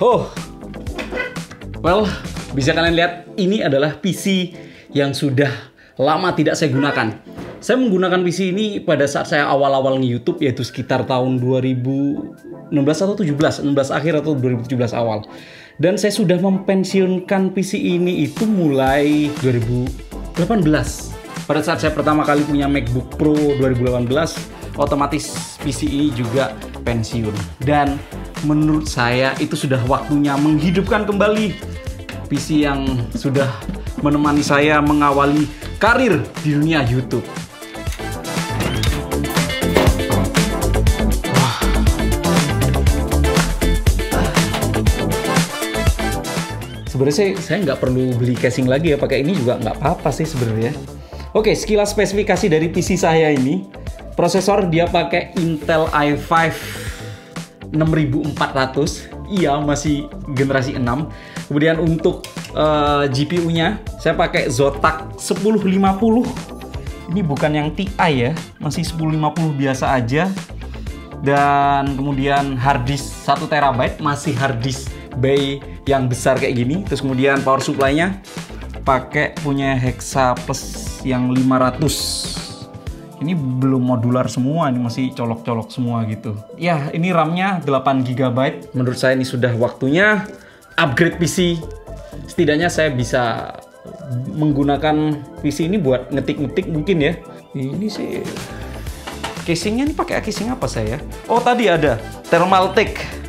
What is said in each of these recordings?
Oh, well, bisa kalian lihat ini adalah PC yang sudah lama tidak saya gunakan. Saya menggunakan PC ini pada saat saya awal-awal nge-YouTube, yaitu sekitar tahun 2016 atau 17, 16 akhir atau 2017 awal. Dan saya sudah mempensiunkan PC ini itu mulai 2018. Pada saat saya pertama kali punya MacBook Pro 2018, otomatis PC ini juga pensiun. Dan menurut saya itu sudah waktunya menghidupkan kembali PC yang sudah menemani saya mengawali karir di dunia YouTube. Sebenarnya saya nggak perlu beli casing lagi ya, pakai ini juga nggak apa-apa sih sebenarnya. Oke, sekilas spesifikasi dari PC saya ini. Prosesor dia pakai Intel i5 6400, iya masih generasi 6. Kemudian untuk GPU-nya saya pakai Zotac 1050. Ini bukan yang Ti ya, masih 1050 biasa aja. Dan kemudian hard disk 1 TB, masih hard disk bay yang besar kayak gini. Terus kemudian power supply-nya pakai punya Hexa Plus yang 500. Ini belum modular semua, ini masih colok-colok semua gitu. Ya, ini RAM-nya 8 GB. Menurut saya ini sudah waktunya upgrade PC. Setidaknya saya bisa menggunakan PC ini buat ngetik-ngetik mungkin ya. Ini sih casingnya, ini pakai casing apa saya? Oh, tadi ada Thermaltake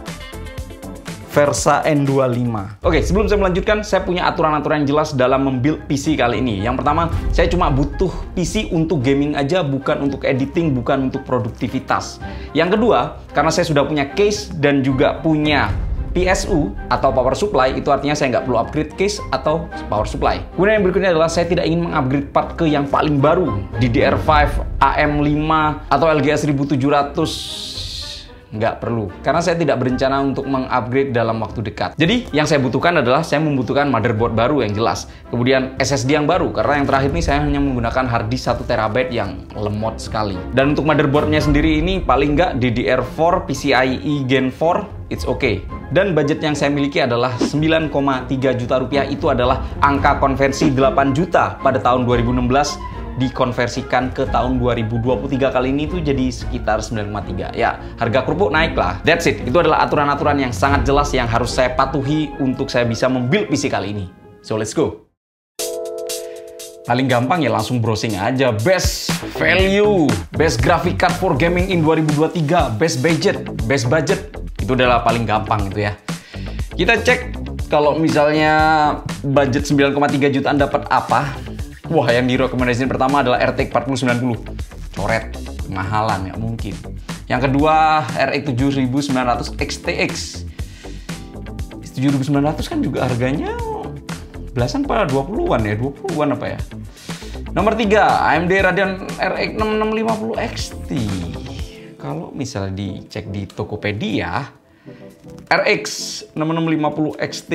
Versa N25. Oke, sebelum saya melanjutkan, saya punya aturan-aturan yang jelas dalam membuild PC kali ini. Yang pertama, saya cuma butuh PC untuk gaming aja, bukan untuk editing, bukan untuk produktivitas. Yang kedua, karena saya sudah punya case dan juga punya PSU atau power supply, itu artinya saya nggak perlu upgrade case atau power supply. Kemudian yang berikutnya adalah saya tidak ingin mengupgrade part ke yang paling baru, DDR5, AM5, atau LGA 1700. Nggak perlu, karena saya tidak berencana untuk mengupgrade dalam waktu dekat. Jadi yang saya butuhkan adalah saya membutuhkan motherboard baru yang jelas, kemudian SSD yang baru, karena yang terakhir ini saya hanya menggunakan hard disk 1 TB yang lemot sekali. Dan untuk motherboardnya sendiri ini paling nggak DDR4 PCIe Gen 4, it's okay. Dan budget yang saya miliki adalah 9,3 juta rupiah. Itu adalah angka konversi 8 juta pada tahun 2016 dikonversikan ke tahun 2023 kali ini itu jadi sekitar 9,3. Ya, harga kerupuk naik lah. That's it. Itu adalah aturan-aturan yang sangat jelas yang harus saya patuhi untuk saya bisa membuild PC kali ini. So, let's go. Paling gampang ya langsung browsing aja. Best value, best graphic card for gaming in 2023, best budget. Itu adalah paling gampang itu ya. Kita cek kalau misalnya budget 9,3 jutaan dapat apa. Wah, yang direkomendasiin pertama adalah RTX 4090. Coret, mahalan ya mungkin. Yang kedua RX 7900 XTX. 7900 kan juga harganya belasan pada 20-an ya, 20-an apa ya. Nomor 3 AMD Radeon RX 6650 XT. Kalau misalnya dicek di Tokopedia, RX 6650 XT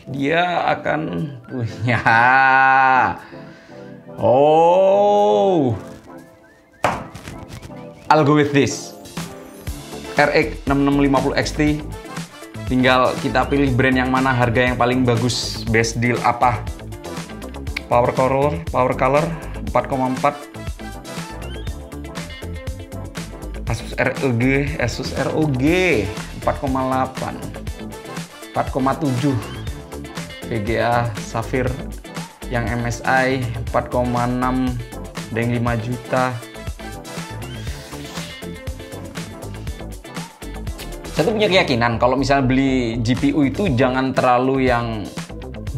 dia akan punya I'll go with this. RX 6650 XT. Tinggal kita pilih brand yang mana, harga yang paling bagus, best deal apa. Power color 4,4. Asus ROG 4,8. 4,7. VGA Sapphire yang MSI 4,6 dan 5 juta. Saya tuh punya keyakinan kalau misalnya beli GPU itu jangan terlalu yang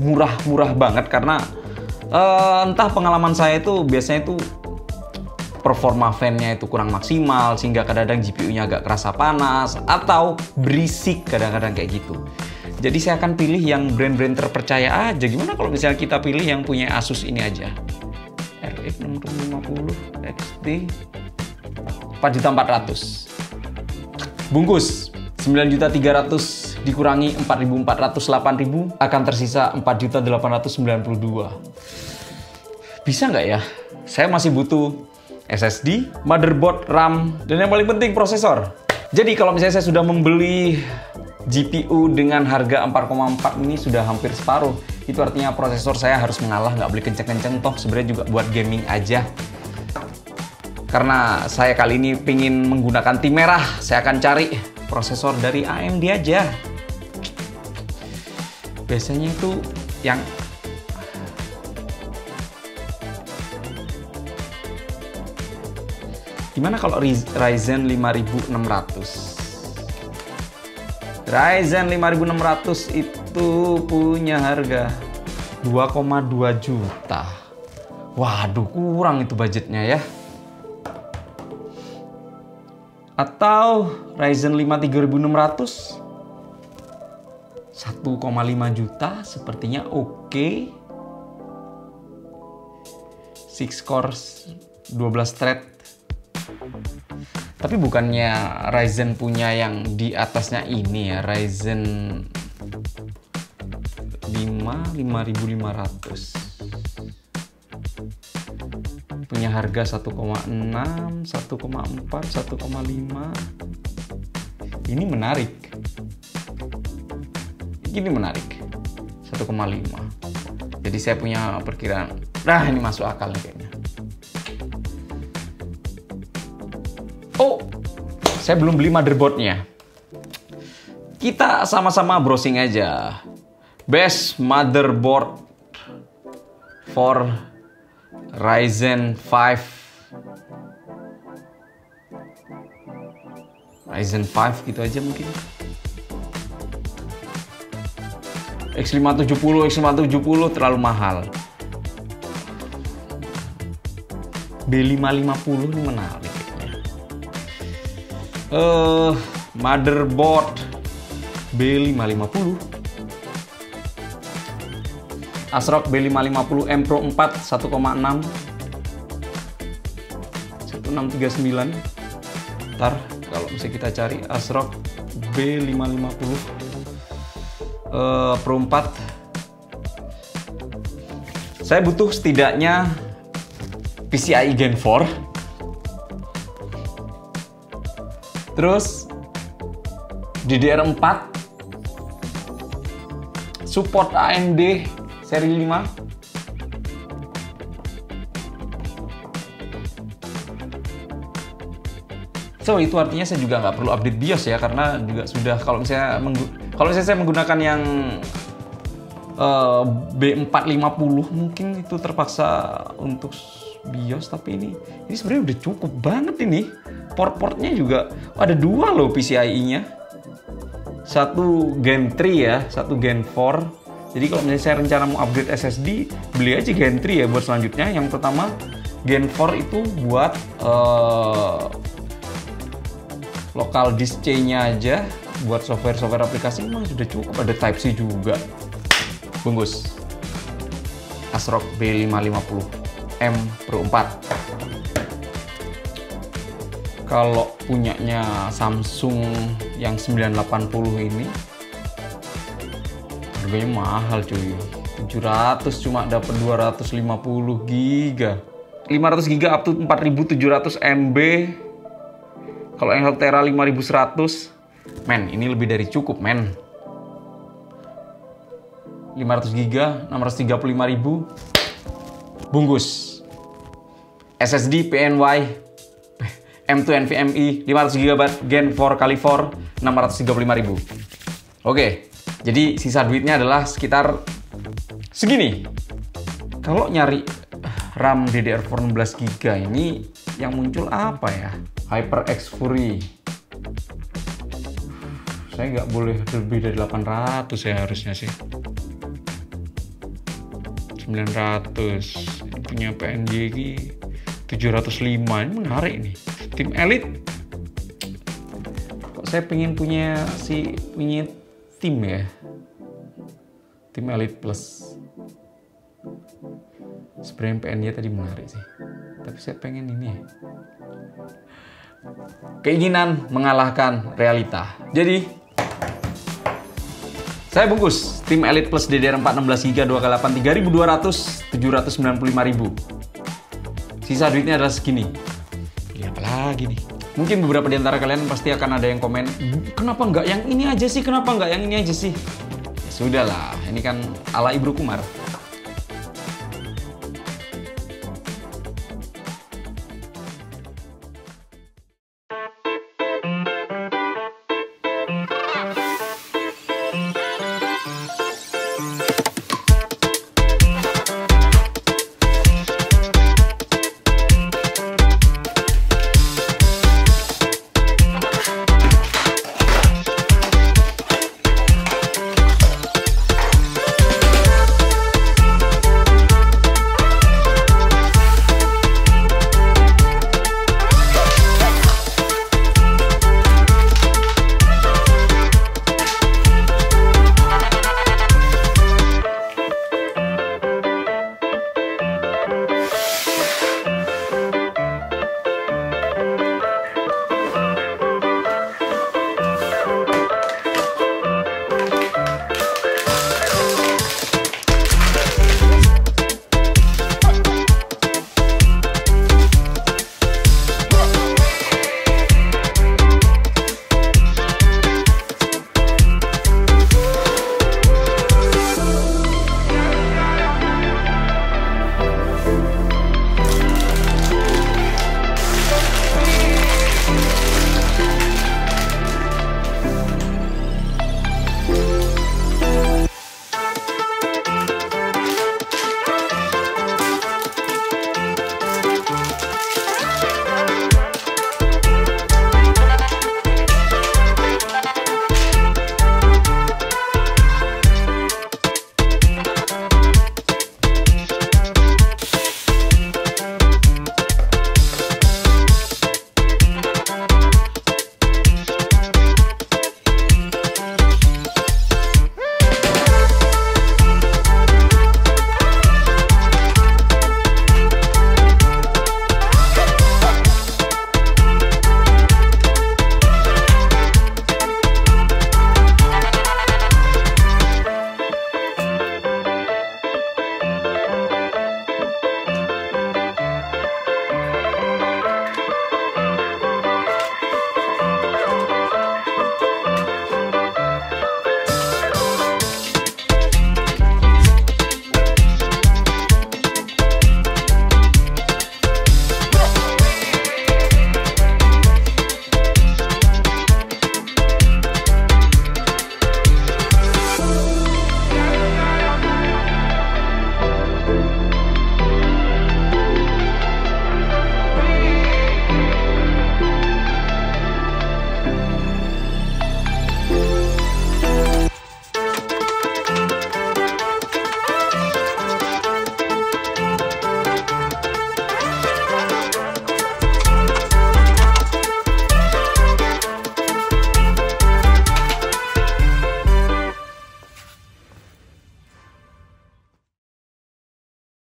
murah-murah banget, karena entah pengalaman saya itu biasanya itu performa fan-nya itu kurang maksimal sehingga kadang-kadang GPU-nya agak kerasa panas atau berisik kadang-kadang kayak gitu. Jadi saya akan pilih yang brand-brand terpercaya aja. Gimana kalau misalnya kita pilih yang punya Asus ini aja? RX 650 XT 4.400.000. Bungkus 9.300.000 dikurangi 4.400 8.000 akan tersisa 4.892.000. Bisa nggak ya? Saya masih butuh SSD, motherboard, RAM, dan yang paling penting prosesor. Jadi kalau misalnya saya sudah membeli GPU dengan harga 4,4 ini sudah hampir separuh. Itu artinya prosesor saya harus mengalah, nggak beli kenceng-kenceng, toh sebenarnya juga buat gaming aja. Karena saya kali ini pingin menggunakan tim merah, saya akan cari prosesor dari AMD aja. Biasanya itu yang gimana kalau Ryzen 5600? Ryzen 5600 itu punya harga 2,2 juta. Waduh, kurang itu budgetnya ya. Atau Ryzen 5 3600 1,5 juta, sepertinya oke. 6 cores 12 thread. Tapi bukannya Ryzen punya yang di atasnya ini ya, Ryzen 5500 punya harga 1,6, 1,4, 1,5. Ini menarik. Ini menarik. 1,5. Jadi saya punya perkiraan. Nah, ini masuk akal nih kayaknya. Oh, saya belum beli motherboardnya. Kita sama-sama browsing aja. Best motherboard for Ryzen 5. Ryzen 5 gitu aja mungkin. X570, X570 terlalu mahal. B550 ini menarik. Motherboard B550, ASRock B550 M Pro 4 1,6 1639. Ntar kalau bisa kita cari ASRock B550 Pro 4. Saya butuh setidaknya PCIe Gen 4. Terus DDR4, support AMD seri 5, so itu artinya saya juga nggak perlu update BIOS ya, karena juga sudah kalau misalnya saya menggunakan yang B450 mungkin itu terpaksa untuk BIOS, tapi ini sebenarnya udah cukup banget ini. Port-portnya juga ada 2 loh PCIe-nya. Satu Gen 3 ya, satu Gen 4. Jadi kalau misalnya saya rencana mau upgrade SSD, beli aja Gen 3 ya buat selanjutnya. Yang pertama Gen 4 itu buat local disk C-nya aja, buat software aplikasi memang sudah cukup. Ada Type-C juga. Bungkus ASRock B550 M Pro 4. Kalau punyanya Samsung yang 980 ini harganya mahal cuy. 700 cuma dapat 250 GB. 500 GB up to 4700 MB. Kalau yang Tera 5100, men, ini lebih dari cukup, men. 500 GB 635.000. Bungkus SSD PNY M2 NVMe 500 GB Gen 4x4 635.000. Oke, jadi sisa duitnya adalah sekitar segini. Kalau nyari RAM DDR4 16 GB ini yang muncul apa ya? HyperX Fury. Saya nggak boleh lebih dari 800 ya harusnya sih. 900. Ini punya PNG 705. Ini menarik nih. Tim Elite. Kok saya pengen punya tim ya. Tim Elite Plus. Sebenarnya PN-nya tadi menarik sih. Tapi saya pengen ini ya. Keinginan mengalahkan realita. Jadi saya bungkus tim Elite Plus DDR4 16GB 2x8 3200 795.000. Sisa duitnya adalah segini. Lihat lagi nih. Mungkin beberapa di antara kalian pasti akan ada yang komen, kenapa nggak yang ini aja sih? Kenapa nggak yang ini aja sih? Ya sudahlah, ini kan ala Ibnu Kumar.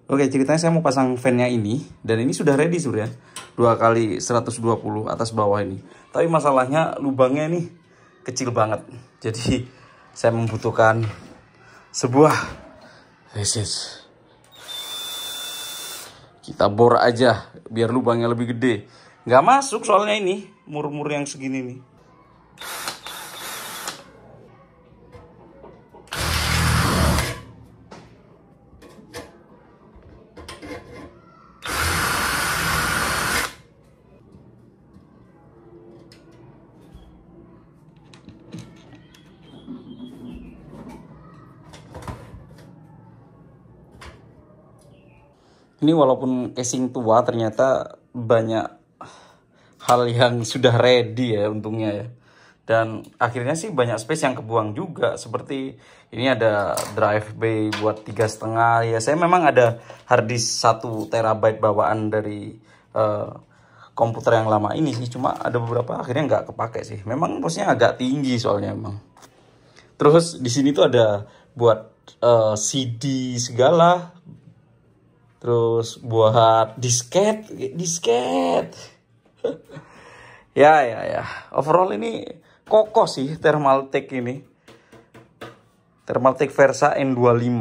Oke, ceritanya saya mau pasang fan-nya ini, dan ini sudah ready sebenarnya. 2x120 atas bawah ini. Tapi masalahnya lubangnya ini kecil banget. Jadi saya membutuhkan sebuah kita bor aja biar lubangnya lebih gede. Nggak masuk soalnya ini mur-mur yang segini nih. Ini walaupun casing tua, ternyata banyak hal yang sudah ready ya untungnya ya. Dan akhirnya sih banyak space yang kebuang juga. Seperti ini ada drive bay buat 3,5 ya. Saya memang ada harddisk 1 TB bawaan dari komputer yang lama ini sih. Cuma ada beberapa akhirnya nggak kepake sih. Memang posnya agak tinggi soalnya emang. Terus di sini tuh ada buat CD segala. Terus buat disket. Ya. Overall ini kokoh sih Thermaltake ini. Thermaltake Versa N25.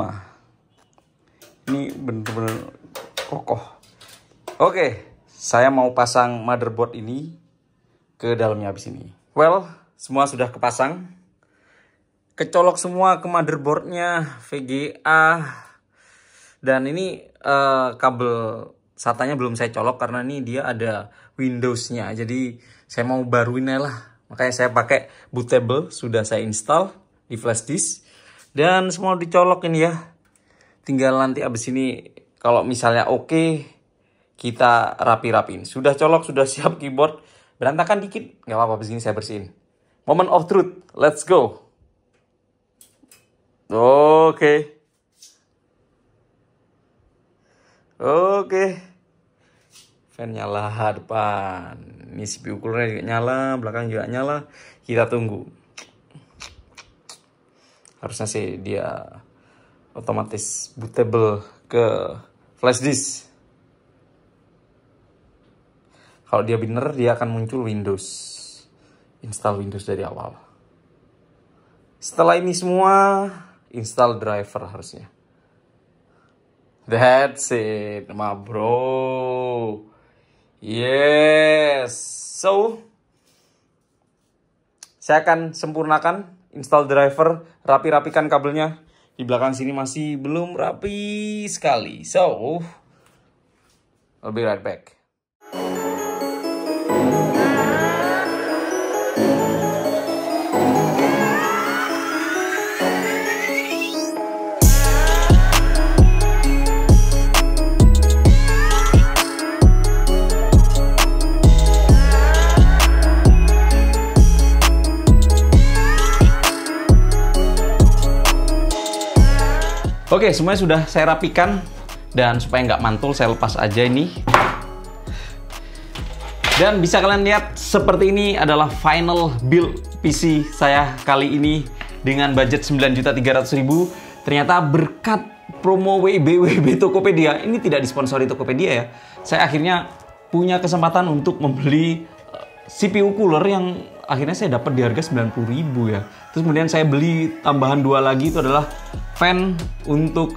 Ini bener-bener kokoh. Oke, saya mau pasang motherboard ini ke dalamnya habis ini. Well, semua sudah kepasang. Kecolok semua ke motherboardnya, VGA. Dan ini kabel SATA-nya belum saya colok karena ini dia ada Windows-nya. Jadi saya mau baruin lah. Makanya saya pakai bootable, sudah saya install di flash disk. Dan semua dicolok ini ya. Tinggal nanti abis ini kalau misalnya oke, kita rapi-rapiin. Sudah colok, sudah siap keyboard. Berantakan dikit, nggak apa-apa, abis ini saya bersihin. Moment of truth, let's go. Oke. Fan nyala depan. Ini CPU cooler juga nyala, belakang juga nyala. Kita tunggu. Harusnya sih dia otomatis bootable ke flash disk. Kalau dia bener, dia akan muncul Windows. Install Windows dari awal. Setelah ini semua, install driver harusnya. That's it, my bro. Yes. So, saya akan sempurnakan install driver, rapi-rapikan kabelnya. Di belakang sini masih belum rapi sekali. So, I'll be right back. Oke, semuanya sudah saya rapikan. Dan supaya nggak mantul, saya lepas aja ini. Dan bisa kalian lihat, seperti ini adalah final build PC saya kali ini. Dengan budget 9.300.000. Ternyata berkat promo WB Tokopedia. Ini tidak disponsori Tokopedia ya. Saya akhirnya punya kesempatan untuk membeli CPU cooler yang akhirnya saya dapat di harga 90.000 ya. Terus kemudian saya beli tambahan 2 lagi, itu adalah fan untuk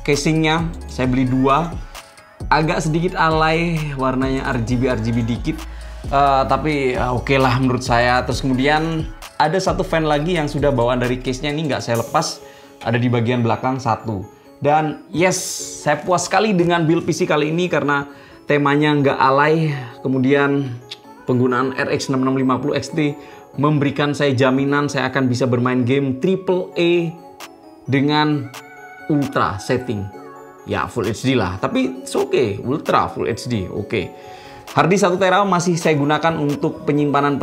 casingnya. Saya beli 2. Agak sedikit alay, warnanya RGB dikit. Tapi oke lah menurut saya. Terus kemudian ada satu fan lagi yang sudah bawaan dari case-nya, ini nggak saya lepas. Ada di bagian belakang satu. Dan yes, saya puas sekali dengan build PC kali ini karena temanya nggak alay. Kemudian penggunaan RX 6650 XT memberikan saya jaminan saya akan bisa bermain game AAA dengan ultra setting. Ya full HD lah, tapi it's okay, ultra full HD, oke. Harddisk 1 TB masih saya gunakan untuk penyimpanan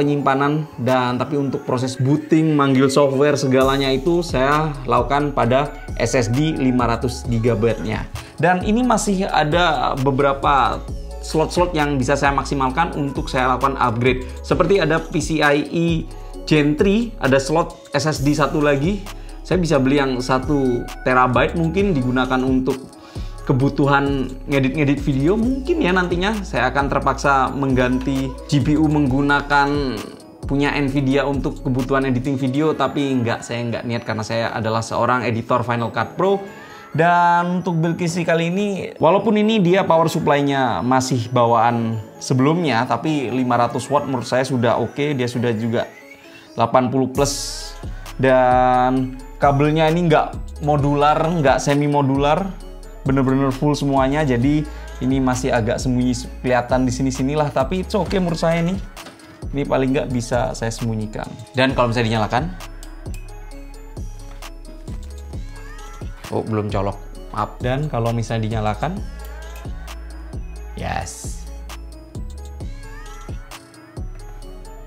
dan tapi untuk proses booting, manggil software segalanya itu saya lakukan pada SSD 500 GB-nya. Dan ini masih ada beberapa slot-slot yang bisa saya maksimalkan untuk saya lakukan upgrade. Seperti ada PCIe Gen 3, ada slot SSD satu lagi. Saya bisa beli yang 1 TB mungkin digunakan untuk kebutuhan ngedit-ngedit video. Mungkin ya nantinya saya akan terpaksa mengganti GPU menggunakan punya Nvidia untuk kebutuhan editing video. Tapi saya nggak niat karena saya adalah seorang editor Final Cut Pro. Dan untuk build PC kali ini, walaupun ini dia power supply-nya masih bawaan sebelumnya, tapi 500 watt menurut saya sudah oke. Dia sudah juga 80 plus. Dan kabelnya ini nggak modular, nggak semi modular, bener-bener full semuanya. Jadi ini masih agak sembunyi kelihatan di sini-sinilah, tapi it's okay menurut saya nih. Ini paling nggak bisa saya sembunyikan. Dan kalau misalnya dinyalakan, oh belum colok, maaf. Dan kalau misalnya dinyalakan, yes.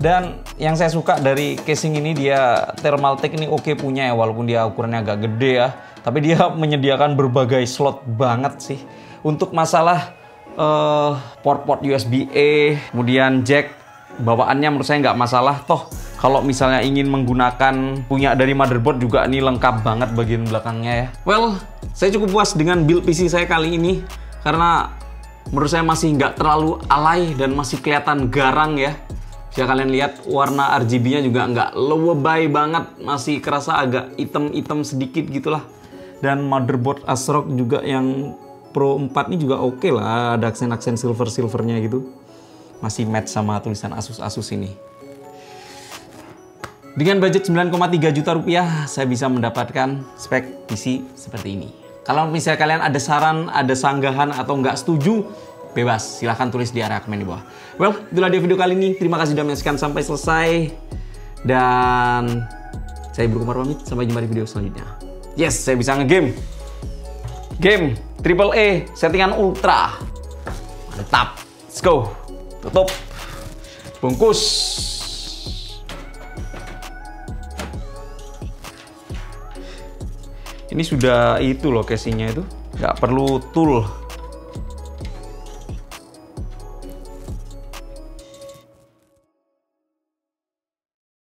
Dan yang saya suka dari casing ini, dia Thermaltake ini oke punya ya, walaupun dia ukurannya agak gede ya. Tapi dia menyediakan berbagai slot banget sih. Untuk masalah port-port USB-A, kemudian jack, bawaannya menurut saya nggak masalah. Toh Kalau misalnya ingin menggunakan punya dari motherboard juga ini lengkap banget bagian belakangnya ya. Well, saya cukup puas dengan build PC saya kali ini karena menurut saya masih nggak terlalu alay dan masih kelihatan garang ya. Bisa kalian lihat warna RGB-nya juga nggak lebay banget, masih kerasa agak hitam-hitam sedikit gitulah. Dan motherboard ASRock juga yang Pro 4 ini juga oke lah, ada aksen-aksen silver-silvernya gitu. Masih match sama tulisan Asus ini. Dengan budget 9,3 juta rupiah, saya bisa mendapatkan spek PC seperti ini. Kalau misalnya kalian ada saran, ada sanggahan, atau nggak setuju, bebas. Silahkan tulis di area komen di bawah. Well, itulah dia video kali ini. Terima kasih sudah menyaksikan sampai selesai. Dan saya Bro Kumar pamit. Sampai jumpa di video selanjutnya. Yes, saya bisa nge-game. Game AAA, settingan ultra. Mantap. Let's go. Tutup. Bungkus. Ini sudah itu loh casingnya itu, nggak perlu tool.